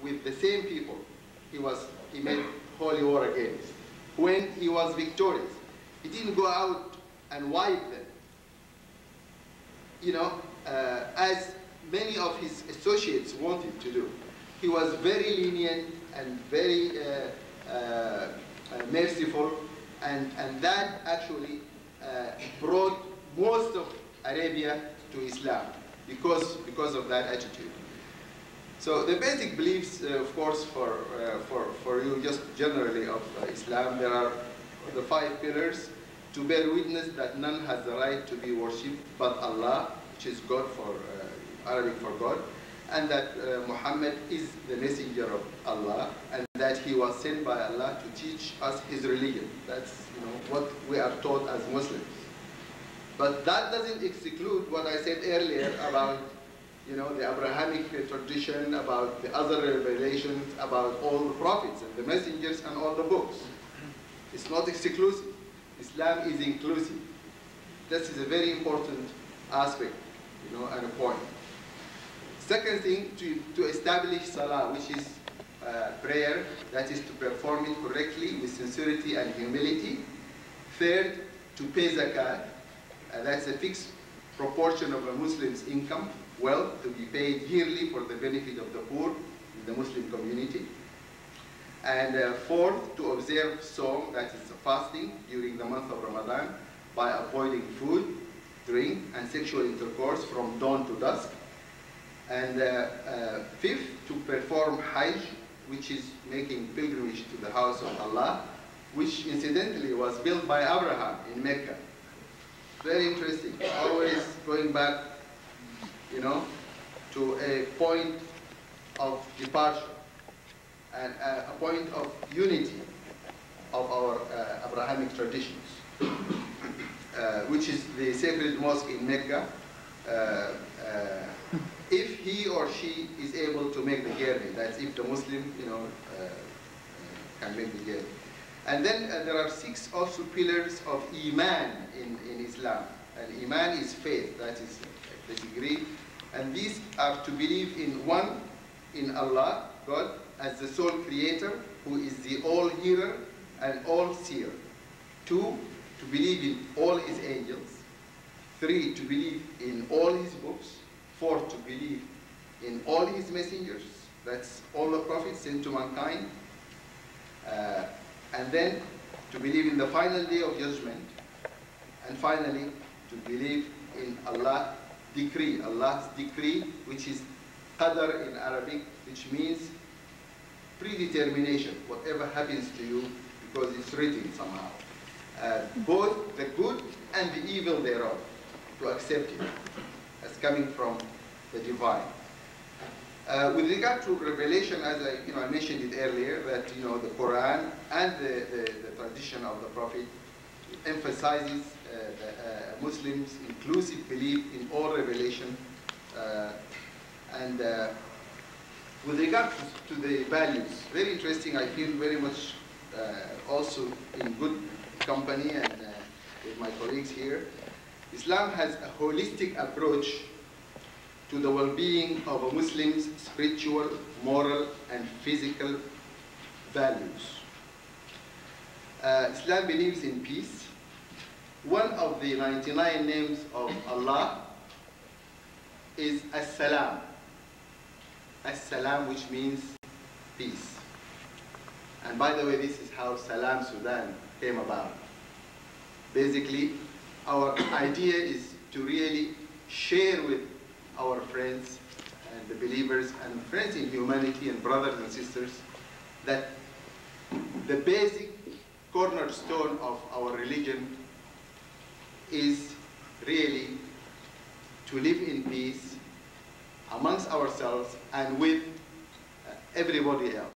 with the same people he made holy war against. When he was victorious, he didn't go out and wipe them, as many of his associates wanted to do. He was very lenient and very merciful, and that actually brought most of Arabia to Islam because of that attitude. So the basic beliefs, of course, for you just generally of Islam, there are the 5 pillars: to bear witness that none has the right to be worshipped but Allah, which is God for Arabic for God, and that Muhammad is the messenger of Allah, and that he was sent by Allah to teach us his religion. That's what we are taught as Muslims. But that doesn't exclude what I said earlier about the Abrahamic tradition, about the other revelations, about all the prophets and the messengers and all the books. It's not exclusive. Islam is inclusive. This is a very important aspect, and a point. Second thing, to establish salah, which is prayer, that is to perform it correctly with sincerity and humility. Third, to pay zakat. That's a fixed proportion of a Muslim's income, wealth, to be paid yearly for the benefit of the poor in the Muslim community. And fourth, to observe Sawm, that is fasting, during the month of Ramadan by avoiding food, drink, and sexual intercourse from dawn to dusk. And fifth, to perform Hajj, which is making pilgrimage to the house of Allah, which incidentally was built by Abraham in Mecca. Very interesting, always going back, to a point of departure and a point of unity of our Abrahamic traditions, which is the sacred mosque in Mecca. If he or she is able to make the journey, that's if the Muslim, can make the journey. And then there are 6 also pillars of Iman in Islam. And Iman is faith, that is the degree. And these are to believe in Allah, God, as the sole creator, who is the all-hearer and all-seer. 2, to believe in all his angels. 3, to believe in all his books. 4, to believe in all his messengers. That's all the prophets sent to mankind. And then to believe in the final day of judgment. And finally, to believe in Allah's decree, which is qadar in Arabic, which means predetermination, whatever happens to you, because it's written somehow. Both the good and the evil thereof, to accept it as coming from the divine. With regard to revelation, as I mentioned it earlier, that the Quran and the tradition of the Prophet emphasizes the Muslims' inclusive belief in all revelation. And with regard to the values, very interesting. I feel very much also in good company and with my colleagues here. Islam has a holistic approach to the well-being of a Muslim's spiritual, moral, and physical values. Islam believes in peace. One of the 99 names of Allah is As-Salam. As-Salam, which means peace. And by the way, this is how Salam Sudan came about. Basically, our idea is to really share with our friends and the believers and friends in humanity and brothers and sisters that the basic cornerstone of our religion is really to live in peace amongst ourselves and with everybody else.